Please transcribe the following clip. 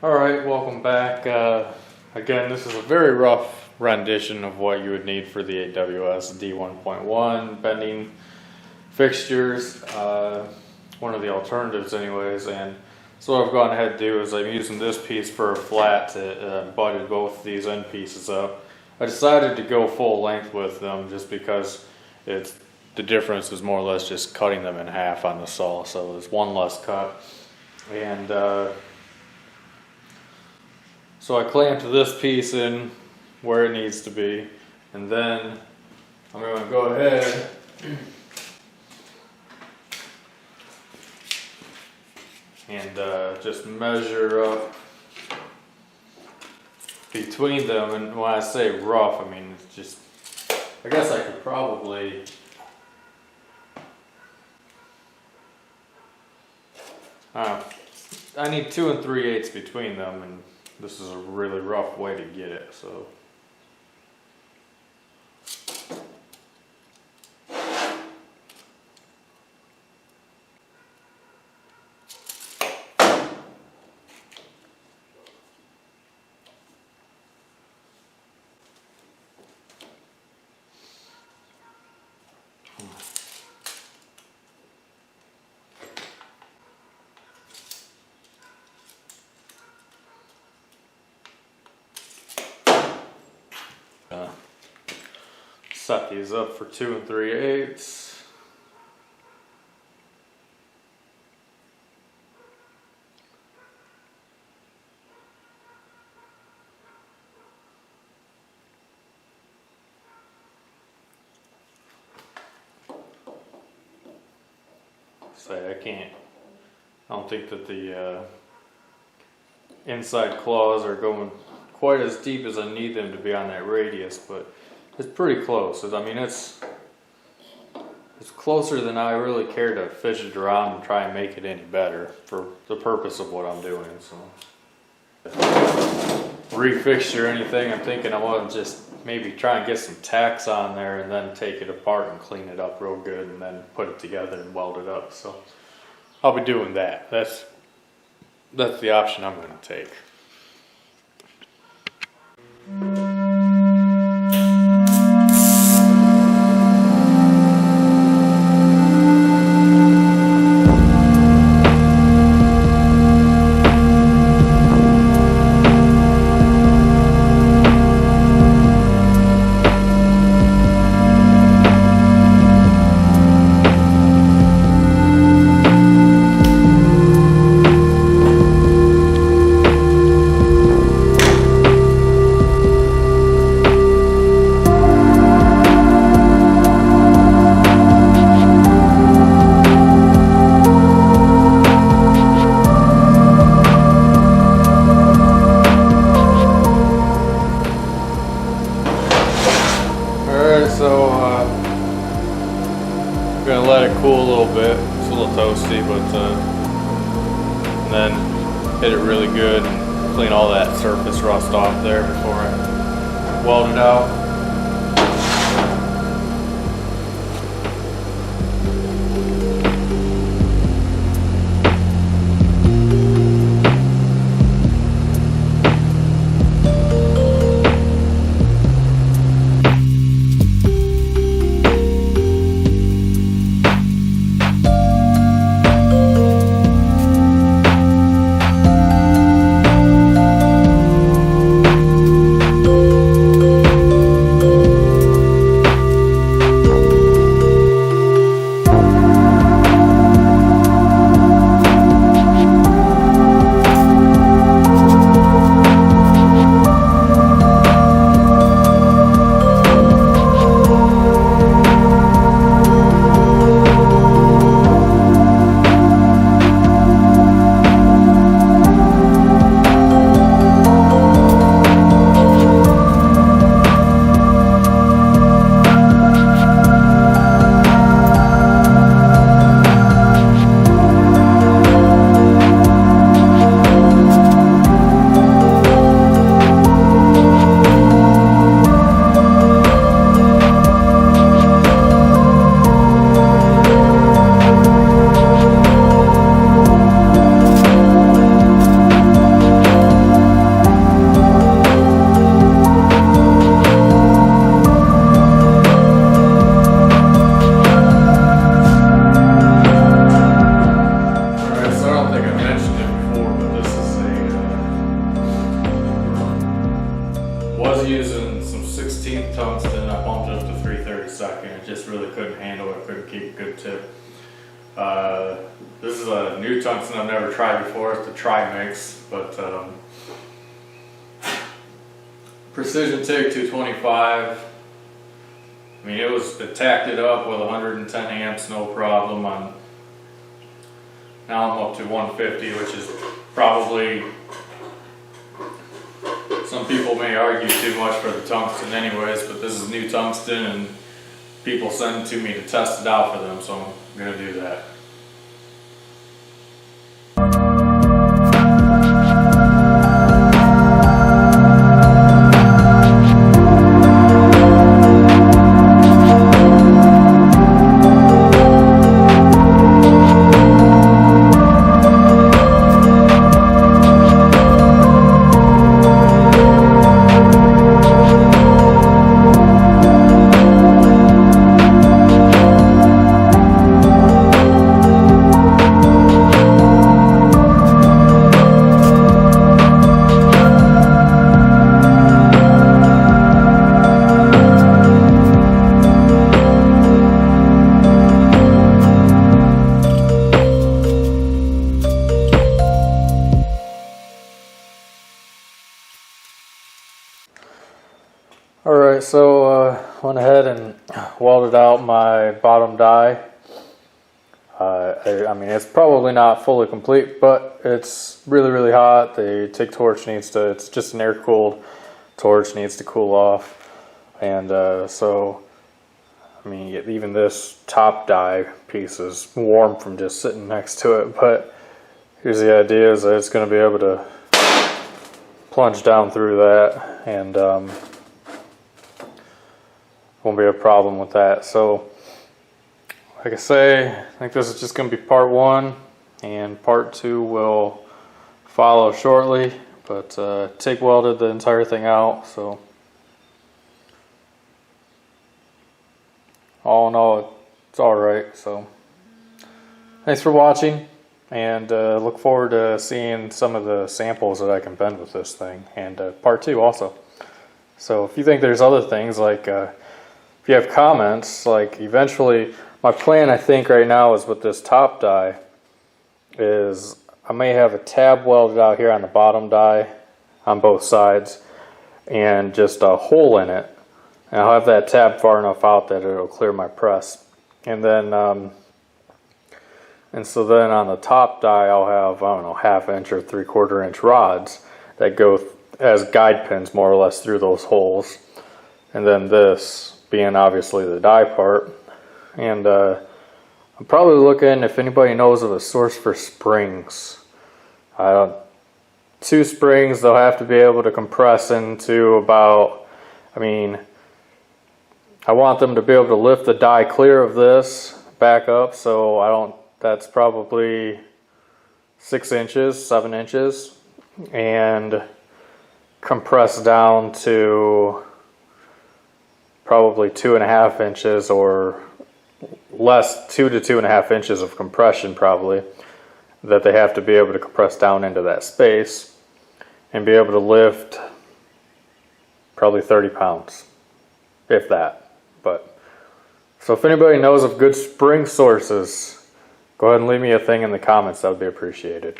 Alright, welcome back. Again, this is a very rough rendition of what you would need for the AWS D1.1 bending fixtures. One of the alternatives anyways, and so what I've gone ahead to do is I'm using this piece for a flat to butted both these end pieces up. I decided to go full length with them just because the difference is more or less just cutting them in half on the saw, so there's one less cut. And so I clamped this piece in where it needs to be, and then I'm going to go ahead and just measure up between them. And when I say rough, I mean it's just, I guess I could probably I need 2 3/8 between them, and this is a really rough way to get it, so. Set these up for 2 3/8. Say I don't think that the inside claws are going quite as deep as I need them to be on that radius, but it's pretty close. I mean, it's closer than I really care to fidget around and try and make it any better for the purpose of what I'm doing. So, refixture or anything, I'm thinking I want to just maybe try and get some tacks on there and then take it apart and clean it up real good and then put it together and weld it up. So I'll be doing that. That's the option I'm going to take. So I'm gonna let it cool a little bit. It's a little toasty, but and then hit it really good and clean all that surface rust off there before I weld it out. and it just really couldn't handle it, couldn't keep a good tip. This is a new tungsten I've never tried before. It's the Tri-Mix, but Precision TIG 225. I mean, it tacked it up with 110 amps, no problem. Now I'm up to 150, which is probably, some people may argue, too much for the tungsten anyways, but this is new tungsten and people send it to me to test it out for them, so I'm going to do that. Alright, so went ahead and welded out my bottom die. I mean, it's probably not fully complete, but it's really hot. The TIG torch needs to, it's just an air-cooled torch, needs to cool off. And so, I mean, even this top die piece is warm from just sitting next to it, but here's the idea, is that it's going to be able to plunge down through that, and won't be a problem with that. So like I say, I think this is just going to be part one, and part two will follow shortly, but TIG welded the entire thing out, so all in all it's alright. So thanks for watching, and look forward to seeing some of the samples that I can bend with this thing, and part two also. So if you think there's other things, like if you have comments, like eventually, my plan I think right now is with this top die is I may have a tab welded out here on the bottom die on both sides and just a hole in it, and I'll have that tab far enough out that it'll clear my press, and then so then on the top die I'll have, I don't know, 1/2 inch or 3/4 inch rods that go as guide pins more or less through those holes, and then this being obviously the die part. And I'm probably looking, if anybody knows of a source for springs. 2 springs, they'll have to be able to compress into about, I mean, I want them to be able to lift the die clear of this back up, so I don't, that's probably 6 inches, 7 inches, and compress down to probably 2.5 inches or less, 2 to 2.5 inches of compression probably, that they have to be able to compress down into that space and be able to lift probably 30 pounds, if that. But so if anybody knows of good spring sources, go ahead and leave me a thing in the comments. That would be appreciated.